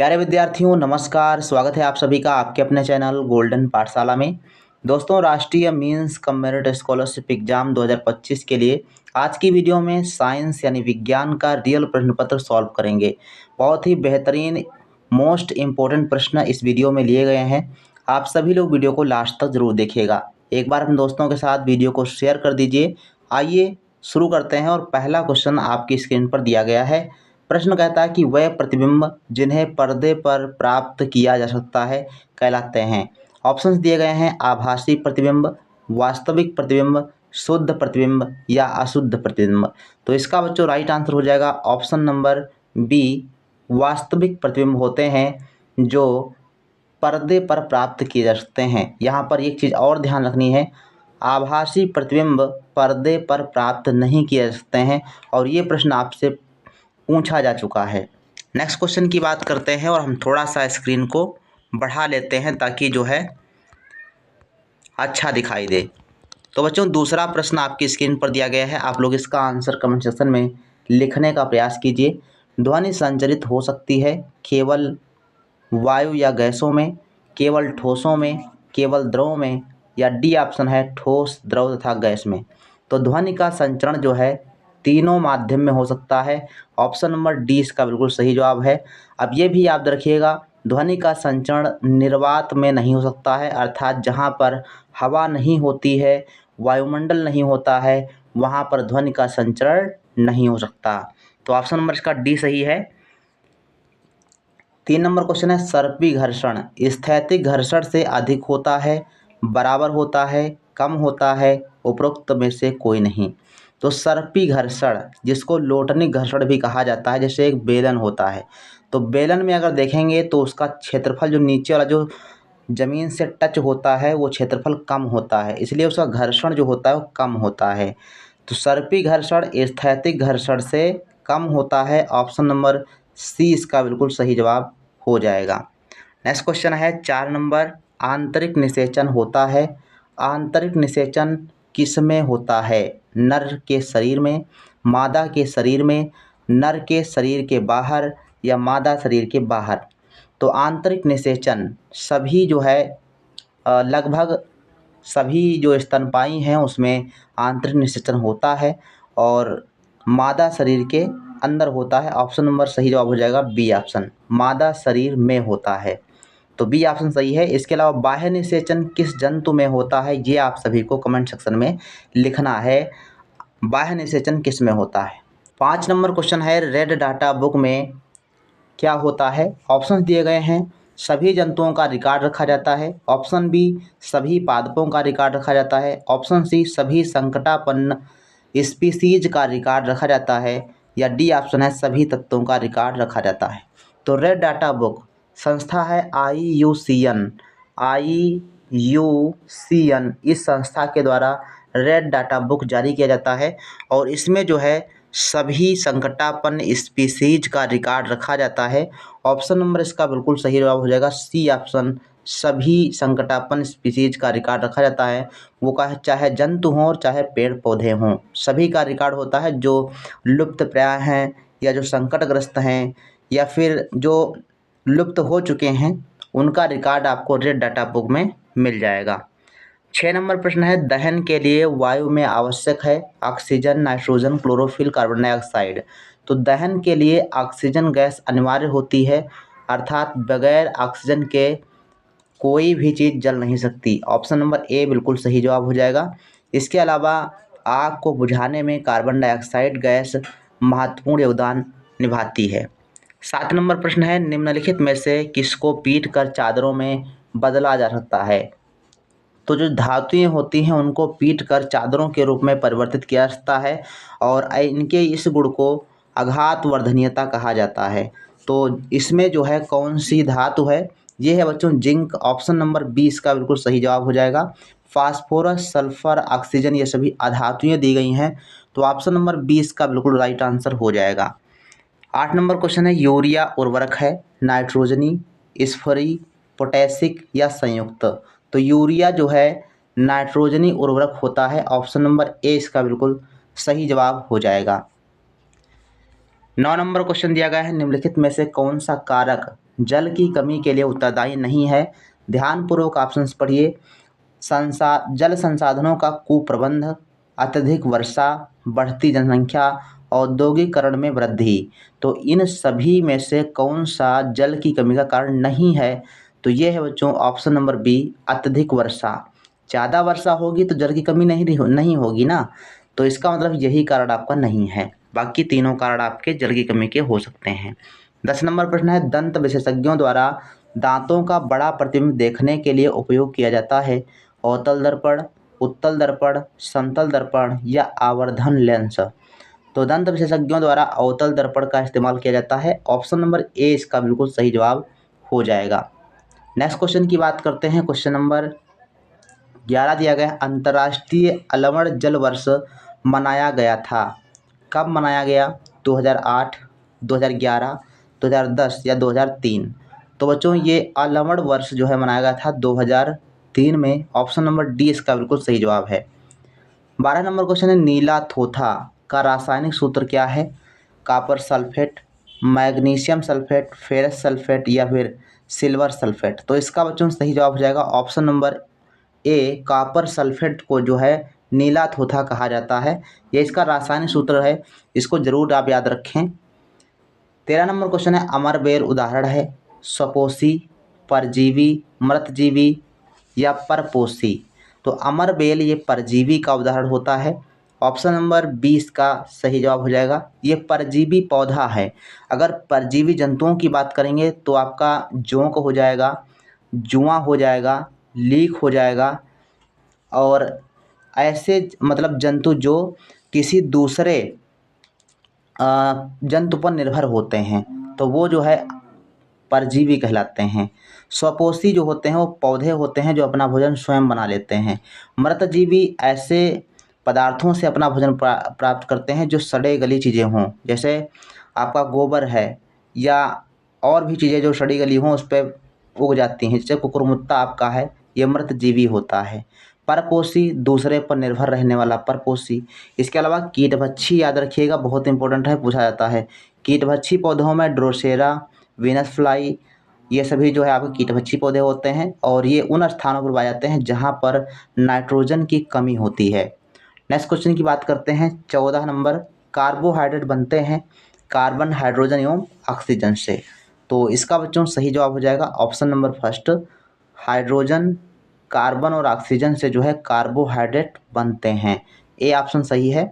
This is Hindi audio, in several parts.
प्यारे विद्यार्थियों नमस्कार। स्वागत है आप सभी का आपके अपने चैनल गोल्डन पाठशाला में। दोस्तों, राष्ट्रीय means cum merit scholarship exam 2025 के लिए आज की वीडियो में साइंस यानी विज्ञान का रियल प्रश्न पत्र सॉल्व करेंगे। बहुत ही बेहतरीन मोस्ट इम्पोर्टेंट प्रश्न इस वीडियो में लिए गए हैं। आप सभी लोग वीडियो को लास्ट तक जरूर देखिएगा। एक बार अपने दोस्तों के साथ वीडियो को शेयर कर दीजिए। आइए शुरू करते हैं और पहला क्वेश्चन आपकी स्क्रीन पर दिया गया है। प्रश्न कहता है कि वह प्रतिबिंब जिन्हें पर्दे पर प्राप्त किया जा सकता है कहलाते हैं। ऑप्शंस दिए गए हैं आभासी प्रतिबिंब, वास्तविक प्रतिबिंब, शुद्ध प्रतिबिंब या अशुद्ध प्रतिबिंब। तो इसका बच्चों राइट आंसर हो जाएगा ऑप्शन नंबर बी, वास्तविक प्रतिबिंब होते हैं जो पर्दे पर प्राप्त किए जा सकते हैं। यहाँ पर एक चीज़ और ध्यान रखनी है, आभासी प्रतिबिंब पर्दे पर प्राप्त नहीं किए जा सकते हैं और ये प्रश्न आपसे पूछा जा चुका है। नेक्स्ट क्वेश्चन की बात करते हैं और हम थोड़ा सा स्क्रीन को बढ़ा लेते हैं ताकि जो है अच्छा दिखाई दे। तो बच्चों दूसरा प्रश्न आपकी स्क्रीन पर दिया गया है, आप लोग इसका आंसर कमेंट सेक्शन में लिखने का प्रयास कीजिए। ध्वनि संचरित हो सकती है केवल वायु या गैसों में, केवल ठोसों में, केवल द्रव में या डी ऑप्शन है ठोस, द्रव तथा गैस में। तो ध्वनि का संचरण जो है तीनों माध्यम में हो सकता है। ऑप्शन नंबर डी इसका बिल्कुल सही जवाब है। अब ये भी याद रखिएगा, ध्वनि का संचरण निर्वात में नहीं हो सकता है, अर्थात जहाँ पर हवा नहीं होती है, वायुमंडल नहीं होता है, वहाँ पर ध्वनि का संचरण नहीं हो सकता। तो ऑप्शन नंबर इसका डी सही है। 3 नंबर क्वेश्चन है सर्पी घर्षण स्थैतिक घर्षण से अधिक होता है, बराबर होता है, कम होता है, उपरोक्त में से कोई नहीं। तो सर्पी घर्षण जिसको लोटनी घर्षण भी कहा जाता है, जैसे एक बेलन होता है, तो बेलन में अगर देखेंगे तो उसका क्षेत्रफल जो नीचे वाला जो ज़मीन से टच होता है वो क्षेत्रफल कम होता है, इसलिए उसका घर्षण जो होता है वो कम होता है। तो सर्पी घर्षण स्थैतिक घर्षण से कम होता है। ऑप्शन नंबर सी इसका बिल्कुल सही जवाब हो जाएगा। नेक्स्ट क्वेश्चन है 4 नंबर, आंतरिक निषेचन होता है। आंतरिक निषेचन किस में होता है? नर के शरीर में, मादा के शरीर में, नर के शरीर के बाहर या मादा शरीर के बाहर। तो आंतरिक निषेचन सभी जो है लगभग सभी जो स्तनपायी हैं उसमें आंतरिक निषेचन होता है और मादा शरीर के अंदर होता है। ऑप्शन नंबर सही जवाब हो जाएगा बी ऑप्शन, मादा शरीर में होता है। तो बी ऑप्शन सही है। इसके अलावा बाह्य निषेचन किस जंतु में होता है, ये आप सभी को कमेंट सेक्शन में लिखना है, बाह्य निषेचन किस में होता है। 5 नंबर क्वेश्चन है रेड डाटा बुक में क्या होता है? ऑप्शन दिए गए हैं सभी जंतुओं का रिकॉर्ड रखा जाता है, ऑप्शन बी सभी पादपों का रिकॉर्ड रखा जाता है, ऑप्शन सी सभी संकटापन्न स्पीसीज का रिकॉर्ड रखा जाता है या डी ऑप्शन है सभी तत्वों का रिकॉर्ड रखा जाता है। तो रेड डाटा बुक संस्था है IUCN, इस संस्था के द्वारा रेड डाटा बुक जारी किया जाता है और इसमें जो है सभी संकटापन्न स्पीसीज का रिकॉर्ड रखा जाता है। ऑप्शन नंबर इसका बिल्कुल सही जवाब हो जाएगा सी ऑप्शन, सभी संकटापन्न स्पीसीज का रिकॉर्ड रखा जाता है। वो का चाहे जंतु हों और चाहे पेड़ पौधे हों, सभी का रिकॉर्ड होता है। जो लुप्त प्राय हैं या जो संकटग्रस्त हैं या फिर जो लुप्त हो चुके हैं उनका रिकॉर्ड आपको रेड डाटा बुक में मिल जाएगा। 6 नंबर प्रश्न है दहन के लिए वायु में आवश्यक है oxygen, nitrogen, chlorophyll, carbon dioxide. तो दहन के लिए ऑक्सीजन गैस अनिवार्य होती है, अर्थात बगैर ऑक्सीजन के कोई भी चीज़ जल नहीं सकती। ऑप्शन नंबर ए बिल्कुल सही जवाब हो जाएगा। इसके अलावा आग को बुझाने में कार्बन डाइऑक्साइड गैस महत्वपूर्ण योगदान निभाती है। 7 नंबर प्रश्न है निम्नलिखित में से किसको पीट कर चादरों में बदला जा सकता है? तो जो धातुएं होती हैं उनको पीट कर चादरों के रूप में परिवर्तित किया जा सकता है और इनके इस गुण को आघात वर्धनीयता कहा जाता है। तो इसमें जो है कौन सी धातु है? ये है बच्चों जिंक। ऑप्शन नंबर 20 का बिल्कुल सही जवाब हो जाएगा। फास्फोरस, सल्फर, ऑक्सीजन ये सभी अधातुएं दी गई हैं, तो ऑप्शन नंबर 20 का बिल्कुल राइट आंसर हो जाएगा। 8 नंबर क्वेश्चन है यूरिया उर्वरक है नाइट्रोजनी, स्फरी, पोटैसिक या संयुक्त। तो यूरिया जो है नाइट्रोजनी उर्वरक होता है। ऑप्शन नंबर ए इसका बिल्कुल सही जवाब हो जाएगा। 9 नंबर क्वेश्चन दिया गया है निम्नलिखित में से कौन सा कारक जल की कमी के लिए उत्तरदायी नहीं है। ध्यानपूर्वक ऑप्शंस पढ़िए। जल संसाधनों का कुप्रबंध, अत्यधिक वर्षा, बढ़ती जनसंख्या, औद्योगिकरण में वृद्धि। तो इन सभी में से कौन सा जल की कमी का कारण नहीं है? तो ये है बच्चों ऑप्शन नंबर बी, अत्यधिक वर्षा। ज़्यादा वर्षा होगी तो जल की कमी नहीं होगी ना, तो इसका मतलब यही कारण आपका नहीं है। बाकी तीनों कारण आपके जल की कमी के हो सकते हैं। 10 नंबर प्रश्न है, दंत विशेषज्ञों द्वारा दांतों का बड़ा प्रतिबिंब देखने के लिए उपयोग किया जाता है। अवतल दर्पण, उत्तल दर्पण, समतल दर्पण या आवर्धन लेंस। तो दंत विशेषज्ञों द्वारा अवतल दर्पण का इस्तेमाल किया जाता है। ऑप्शन नंबर ए इसका बिल्कुल सही जवाब हो जाएगा। नेक्स्ट क्वेश्चन की बात करते हैं। क्वेश्चन नंबर 11 दिया गया है, अंतर्राष्ट्रीय अलवण जल वर्ष मनाया गया था। कब मनाया गया? 2008, 2011, 2010 या 2003? तो बच्चों ये अलवण वर्ष जो है मनाया गया था 2003 में। ऑप्शन नंबर डी इसका बिल्कुल सही जवाब है। 12 नंबर क्वेश्चन है, नीला थोथा का रासायनिक सूत्र क्या है? Copper sulphate, magnesium sulphate, ferrous sulphate या फिर सिल्वर सल्फेट? तो इसका बच्चों सही जवाब हो जाएगा option number A, copper sulphate को जो है नीला थोथा कहा जाता है। ये इसका रासायनिक सूत्र है, इसको जरूर आप याद रखें। 13 नंबर क्वेश्चन है, अमरबेल उदाहरण है? स्वपोषी, परजीवी, मृतजीवी या परपोषी? तो अमरबेल ये परजीवी का उदाहरण होता है। ऑप्शन नंबर 20 का सही जवाब हो जाएगा। ये परजीवी पौधा है। अगर परजीवी जंतुओं की बात करेंगे तो आपका जोंक हो जाएगा, जुआं हो जाएगा, लीक हो जाएगा और ऐसे मतलब जंतु जो किसी दूसरे जंतु पर निर्भर होते हैं, तो वो जो है परजीवी कहलाते हैं। स्वपोषी जो होते हैं वो पौधे होते हैं जो अपना भोजन स्वयं बना लेते हैं। मृतजीवी ऐसे पदार्थों से अपना भोजन प्राप्त करते हैं जो सड़े गली चीज़ें हों, जैसे आपका गोबर है या और भी चीज़ें जो सड़ी गली हों उस पर उग जाती हैं, जैसे कुकुरमुत्ता आपका है, ये मृतजीवी होता है। परपोषी दूसरे पर निर्भर रहने वाला परपोषी। इसके अलावा कीटभक्षी याद रखिएगा, बहुत इंपॉर्टेंट है, पूछा जाता है। कीटभक्षी पौधों में ड्रोसेरा, वीनस फ्लाई, ये सभी जो है आपके कीटभक्षी पौधे होते हैं और ये उन स्थानों पर पाए जाते हैं जहाँ पर नाइट्रोजन की कमी होती है। नेक्स्ट क्वेश्चन की बात करते हैं। 14 नंबर, कार्बोहाइड्रेट बनते हैं कार्बन, हाइड्रोजन एवं ऑक्सीजन से। तो इसका बच्चों सही जवाब हो जाएगा option number first, hydrogen, carbon और ऑक्सीजन से जो है कार्बोहाइड्रेट बनते हैं। ए ऑप्शन सही है।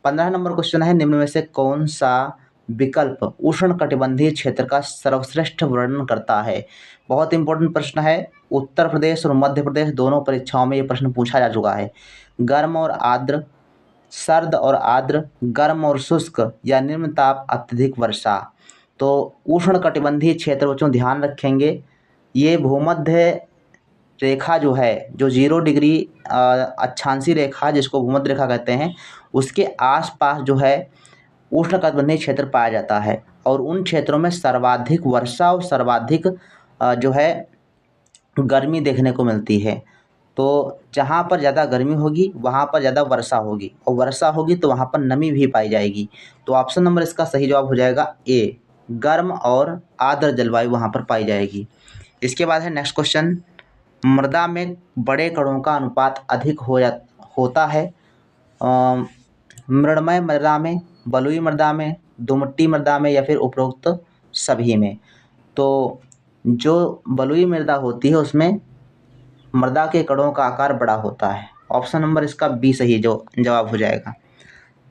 15 नंबर क्वेश्चन है, निम्न में से कौन सा विकल्प उष्णकटिबंधीय क्षेत्र का सर्वश्रेष्ठ वर्णन करता है? बहुत इंपॉर्टेंट प्रश्न है। उत्तर प्रदेश और मध्य प्रदेश दोनों परीक्षाओं में ये प्रश्न पूछा जा चुका है। गर्म और आर्द्र, सर्द और आर्द्र, गर्म और शुष्क या निम्न ताप अत्यधिक वर्षा? तो उष्णकटिबंधीय क्षेत्र बच्चों ध्यान रखेंगे, ये भूमध्य रेखा जो है, जो 0 डिग्री अक्षांशीय रेखा जिसको भूमध्य रेखा कहते हैं, उसके आसपास जो है उष्णकटिबंधीय क्षेत्र पाया जाता है और उन क्षेत्रों में सर्वाधिक वर्षा और सर्वाधिक जो है गर्मी देखने को मिलती है। तो जहाँ पर ज़्यादा गर्मी होगी वहाँ पर ज़्यादा वर्षा होगी और वर्षा होगी तो वहाँ पर नमी भी पाई जाएगी। तो ऑप्शन नंबर इसका सही जवाब हो जाएगा ए, गर्म और आर्द्र जलवायु वहाँ पर पाई जाएगी। इसके बाद है नेक्स्ट क्वेश्चन, मृदा में बड़े कणों का अनुपात अधिक होता है मृणमय मृदा में, बलुई मृदा में, दोमट्टी मृदा में या फिर उपरोक्त सभी में? तो जो बलुई मृदा होती है उसमें मृदा के कणों का आकार बड़ा होता है। ऑप्शन नंबर इसका बी सही जो जवाब हो जाएगा।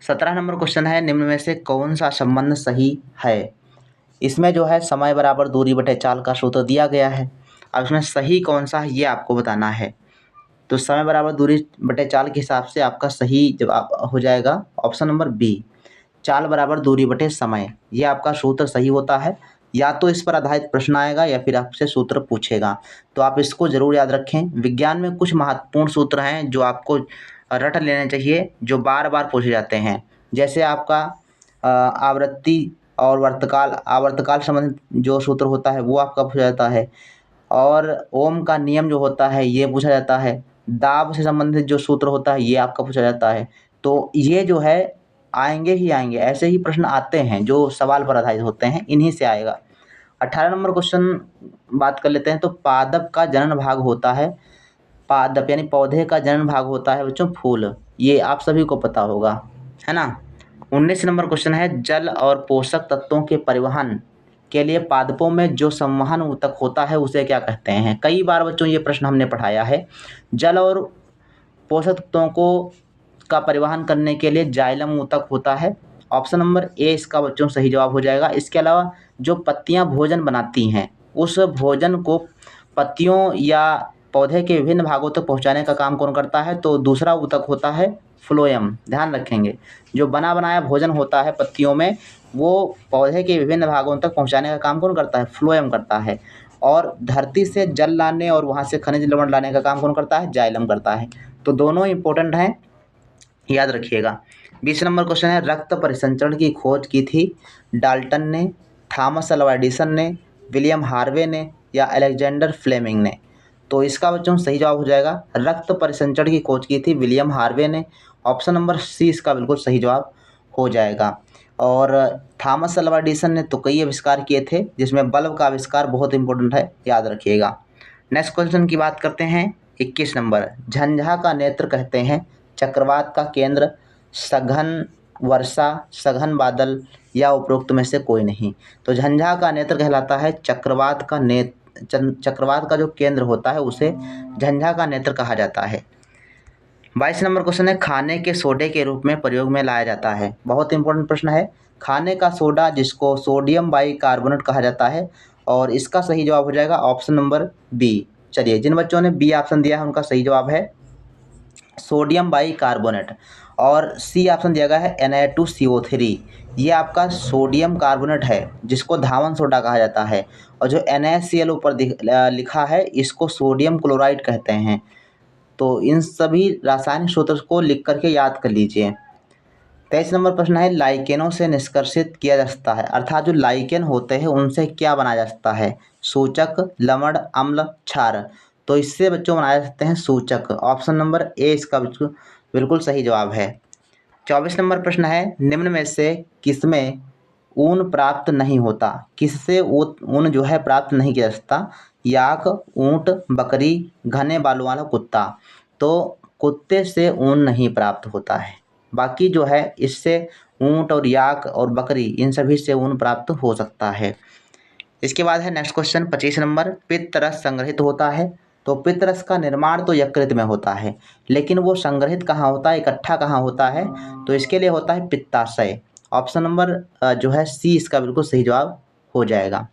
17 नंबर क्वेश्चन है, निम्न में से कौन सा संबंध सही है? इसमें जो है समय बराबर दूरी बटे चाल का सूत्र दिया गया है। अब इसमें सही कौन सा है ये आपको बताना है। तो समय बराबर दूरी बटे चाल के हिसाब से आपका सही जवाब हो जाएगा ऑप्शन नंबर बी, चाल बराबर दूरी बटे समय। ये आपका सूत्र सही होता है। या तो इस पर आधारित प्रश्न आएगा या फिर आपसे सूत्र पूछेगा, तो आप इसको ज़रूर याद रखें। विज्ञान में कुछ महत्वपूर्ण सूत्र हैं जो आपको रट लेने चाहिए, जो बार बार पूछे जाते हैं। जैसे आपका आवृत्ति और आवर्तकाल संबंधित जो सूत्र होता है वो आपका पूछा जाता है, और ओम का नियम जो होता है ये पूछा जाता है। दाब से संबंधित जो सूत्र होता है ये आपका पूछा जाता है। तो ये जो है आएंगे ही आएंगे, ऐसे ही प्रश्न आते हैं जो सवाल पर आधारित होते हैं, इन्हीं से आएगा। 18 नंबर क्वेश्चन बात कर लेते हैं। तो पादप का जनन भाग होता है, पादप यानी पौधे का जनन भाग होता है बच्चों फूल, ये आप सभी को पता होगा, है ना। 19 नंबर क्वेश्चन है, जल और पोषक तत्वों के परिवहन के लिए पादपों में जो संवहन ऊतक होता है उसे क्या कहते हैं। कई बार बच्चों ये प्रश्न हमने पढ़ाया है। जल और पोषक तत्वों को का परिवहन करने के लिए जाइलम ऊतक होता है। ऑप्शन नंबर ए इसका बच्चों सही जवाब हो जाएगा। इसके अलावा जो पत्तियां भोजन बनाती हैं उस भोजन को पत्तियों या पौधे के विभिन्न भागों तक पहुंचाने का काम कौन करता है, तो दूसरा ऊतक होता है फ्लोएम। ध्यान रखेंगे, जो बना बनाया भोजन होता है पत्तियों में वो पौधे के विभिन्न भागों तक पहुंचाने का काम कौन करता है, फ्लोएम करता है। और धरती से जल लाने और वहाँ से खनिज लवण लाने का काम कौन करता है, जाइलम करता है। तो दोनों इंपॉर्टेंट हैं, याद रखिएगा। 20 नंबर क्वेश्चन है, रक्त परिसंचरण की खोज की थी डाल्टन ने, थॉमस अल्वा एडिसन ने, विलियम हार्वे ने या अलेक्जेंडर फ्लेमिंग ने। तो इसका बच्चों सही जवाब हो जाएगा, रक्त परिसंचरण की खोज की थी विलियम हार्वे ने। ऑप्शन नंबर सी इसका बिल्कुल सही जवाब हो जाएगा। और थॉमस अल्वा एडिसन ने तो कई आविष्कार किए थे, जिसमें बल्ब का आविष्कार बहुत इंपॉर्टेंट है, याद रखिएगा। नेक्स्ट क्वेश्चन की बात करते हैं। 21 नंबर, झंझा का नेत्र कहते हैं चक्रवात का केंद्र, सघन वर्षा, सघन बादल या उपरोक्त में से कोई नहीं। तो झंझा का नेत्र कहलाता है चक्रवात का चक्रवात का जो केंद्र होता है उसे झंझा का नेत्र कहा जाता है। 22 नंबर क्वेश्चन है, खाने के सोडे के रूप में प्रयोग में लाया जाता है। बहुत इंपॉर्टेंट प्रश्न है। खाने का सोडा जिसको सोडियम बाइकार्बोनेट कहा जाता है, और इसका सही जवाब हो जाएगा ऑप्शन नंबर बी। चलिए, जिन बच्चों ने बी ऑप्शन दिया है उनका सही जवाब है सोडियम बाइकार्बोनेट। और सी ऑप्शन दिया गया है Na2CO3। ये आपका सोडियम कार्बोनेट है जिसको धावन सोडा कहा जाता है, और जो NaCl ऊपर लिखा है इसको सोडियम क्लोराइड कहते हैं। तो इन सभी रासायनिक सूत्र को लिख करके याद कर लीजिए। 23 नंबर प्रश्न है, लाइकेनों से निष्कर्षित किया जा सकता है, अर्थात जो लाइकेन होते हैं उनसे क्या बनाया जा सकता है, सूचक, लवण, अम्ल, क्षार। तो इससे बच्चों बनाए जा सकते हैं सूचक। ऑप्शन नंबर ए इसका बिल्कुल सही जवाब है। 24 नंबर प्रश्न है, निम्न में से किसमें ऊन प्राप्त नहीं होता, किससे ऊन जो है प्राप्त नहीं किया जा सकता, याक, ऊंट, बकरी, घने बालों वाला कुत्ता। तो कुत्ते से ऊन नहीं प्राप्त होता है, बाकी जो है इससे ऊंट और याक और बकरी इन सभी से ऊन प्राप्त हो सकता है। इसके बाद है नेक्स्ट क्वेश्चन 25 नंबर, पित्तरस संग्रहित होता है। तो पित्तरस का निर्माण तो यकृत में होता है, लेकिन वो संग्रहित कहाँ होता है, इकट्ठा कहाँ होता है, तो इसके लिए होता है पित्ताशय। ऑप्शन नंबर जो है सी इसका बिल्कुल सही जवाब हो जाएगा।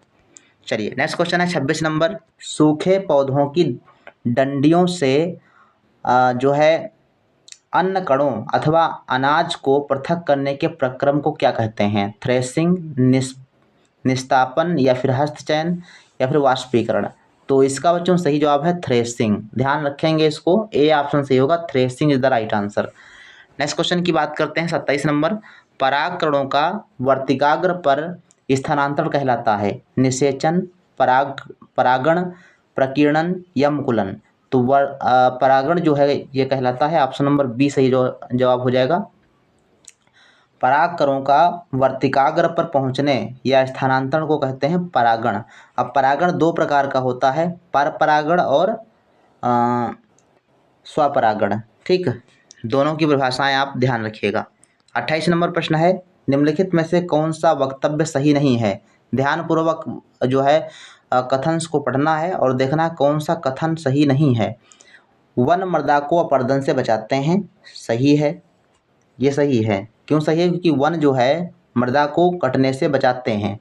चलिए, नेक्स्ट क्वेश्चन है 26 नंबर, सूखे पौधों की डंडियों से जो है अन्न कणों अथवा अनाज को पृथक करने के प्रक्रम को क्या कहते हैं, थ्रेसिंग, निस्तापन या फिर हस्तचयन या फिर वाष्पीकरण। तो इसका बच्चों सही जवाब है थ्रेसिंग। ध्यान रखेंगे इसको, ए ऑप्शन सही होगा, threshing is the right answer. Next question की बात करते हैं 27 नंबर, परागकणों का वर्तिकाग्र पर स्थानांतरण कहलाता है निषेचन, परागण, प्रकीर्णन या मुकुलन। तो परागण जो है ये कहलाता है, ऑप्शन नंबर बी सही जवाब हो जाएगा। परागकणों का वर्तिकाग्र पर पहुंचने या स्थानांतरण को कहते हैं परागण। अब परागण दो प्रकार का होता है, पर परागण और स्वपरागण। ठीक, दोनों की परिभाषाएं आप ध्यान रखिएगा। 28 नंबर प्रश्न है, निम्नलिखित में से कौन सा वक्तव्य सही नहीं है। ध्यानपूर्वक जो है कथन को पढ़ना है और देखना कौन सा कथन सही नहीं है। वन मृदा को अपरदन से बचाते हैं, सही है, ये सही है। क्यों सही है, क्योंकि वन जो है मृदा को कटने से बचाते हैं।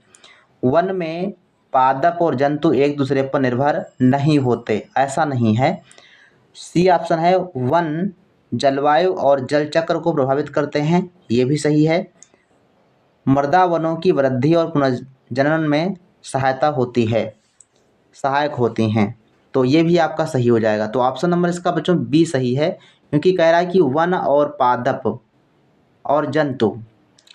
वन में पादप और जंतु एक दूसरे पर निर्भर नहीं होते, ऐसा नहीं है। सी ऑप्शन है, वन जलवायु और जल चक्र को प्रभावित करते हैं, ये भी सही है। मृदा वनों की वृद्धि और पुनर्जनन में सहायक होती हैं, तो ये भी आपका सही हो जाएगा। तो ऑप्शन नंबर इसका बच्चों बी सही है, क्योंकि कह रहा है कि वन और पादप और जंतु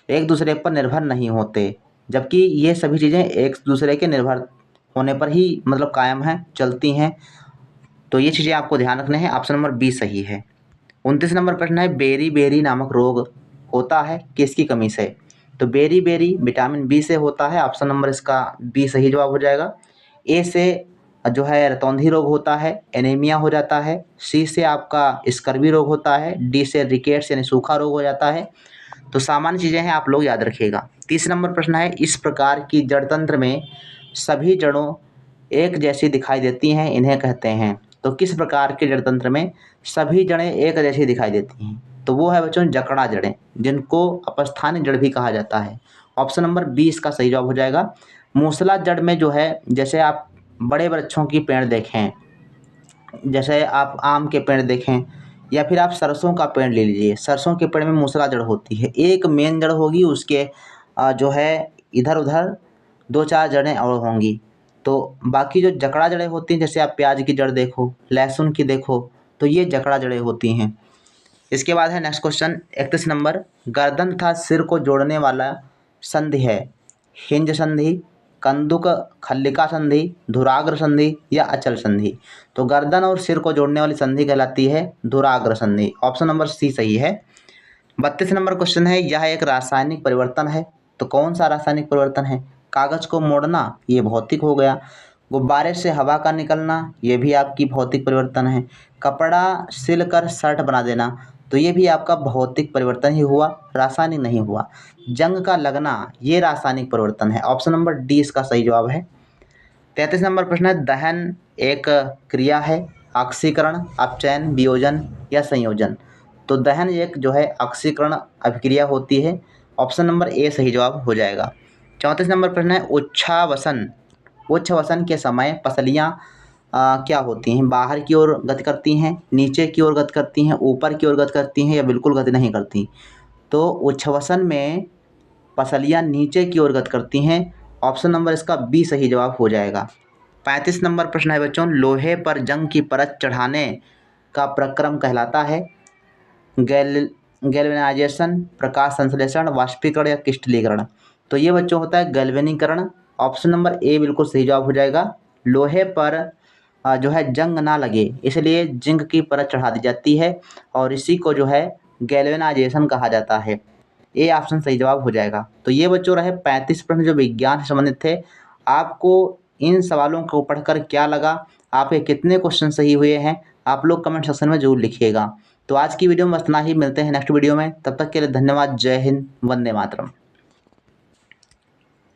एक दूसरे पर निर्भर नहीं होते, जबकि ये सभी चीज़ें एक दूसरे के निर्भर होने पर ही मतलब कायम हैं, चलती हैं। तो ये चीज़ें आपको ध्यान रखने हैं, ऑप्शन नंबर बी सही है। 29 नंबर प्रश्न है, बेरी बेरी नामक रोग होता है किसकी कमी से। तो बेरी बेरी विटामिन बी से होता है, ऑप्शन नंबर इसका बी सही जवाब हो जाएगा। ए से जो है रतौंधी रोग होता है, एनीमिया हो जाता है। सी से आपका स्कर्वी रोग होता है। डी से रिकेट्स यानी सूखा रोग हो जाता है। तो सामान्य चीज़ें हैं, आप लोग याद रखिएगा। 30 नंबर प्रश्न है, इस प्रकार की जड़ तंत्र में सभी जड़ों एक जैसी दिखाई देती हैं, इन्हें कहते हैं। तो किस प्रकार के जड़ तंत्र में सभी जड़ें एक जैसी दिखाई देती हैं? तो वो है बच्चों जकड़ा जड़ें, जिनको अपस्थानिक जड़ भी कहा जाता है। ऑप्शन नंबर बी इसका सही जवाब हो जाएगा। मूसला जड़ में जो है, जैसे आप बड़े वृक्षों की पेड़ देखें, जैसे आप आम के पेड़ देखें या फिर आप सरसों का पेड़ ले लीजिए, सरसों के पेड़ में मूसला जड़ होती है, एक मेन जड़ होगी, उसके जो है इधर उधर 2-4 जड़ें और होंगी। तो बाकी जो जकड़ा जड़ें होती हैं, जैसे आप प्याज की जड़ देखो, लहसुन की देखो, तो ये जकड़ा जड़ें होती हैं। इसके बाद है नेक्स्ट क्वेश्चन 31 नंबर, गर्दन तथा सिर को जोड़ने वाला संधि है हिंज संधि, कंदुक खल्लिका संधि, धुराग्र संधि या अचल संधि। तो गर्दन और सिर को जोड़ने वाली संधि कहलाती है धुराग्र संधि, ऑप्शन नंबर सी सही है। 32 नंबर क्वेश्चन है, यह एक रासायनिक परिवर्तन है। तो कौन सा रासायनिक परिवर्तन है? कागज को मोड़ना, ये भौतिक हो गया। गुब्बारे से हवा का निकलना, ये भी आपकी भौतिक परिवर्तन है। कपड़ा सिलकर शर्ट बना देना, तो ये भी आपका भौतिक परिवर्तन ही हुआ, रासायनिक नहीं हुआ। जंग का लगना, ये रासायनिक परिवर्तन है, ऑप्शन नंबर डी इसका सही जवाब है। 33 नंबर प्रश्न है, दहन एक क्रिया है, ऑक्सीकरण, अपचयन, वियोजन या संयोजन। तो दहन एक जो है ऑक्सीकरण अभिक्रिया होती है, ऑप्शन नंबर ए सही जवाब हो जाएगा। 34 नंबर प्रश्न है, उच्छ्वसन के समय पसलियाँ क्या होती हैं? बाहर की ओर गति करती हैं, नीचे की ओर गति करती हैं, ऊपर की ओर गति करती हैं या बिल्कुल गति नहीं करती? तो उच्छ्वसन में पसलियाँ नीचे की ओर गति करती हैं, ऑप्शन नंबर इसका बी सही जवाब हो जाएगा। 35 नंबर प्रश्न है बच्चों, लोहे पर जंग की परत चढ़ाने का प्रक्रम कहलाता है गैल्वेनाइजेशन, प्रकाश संश्लेषण, वाष्पीकरण या क्रिस्टलीकरण। तो ये बच्चों होता है गैल्वेनीकरण, ऑप्शन नंबर ए बिल्कुल सही जवाब हो जाएगा। लोहे पर जो है जंग ना लगे इसलिए जिंक की परत चढ़ा दी जाती है और इसी को जो है गैल्वेनाइजेशन कहा जाता है। ए ऑप्शन सही जवाब हो जाएगा। तो ये बच्चों रहे 35 प्रश्न जो विज्ञान से संबंधित थे। आपको इन सवालों को पढ़कर क्या लगा, आपके कितने क्वेश्चन सही हुए हैं, आप लोग कमेंट सेक्शन में जरूर लिखिएगा। तो आज की वीडियो में बस इतना ही, मिलते हैं नेक्स्ट वीडियो में, तब तक के लिए धन्यवाद। जय हिंद, वंदे मातरम।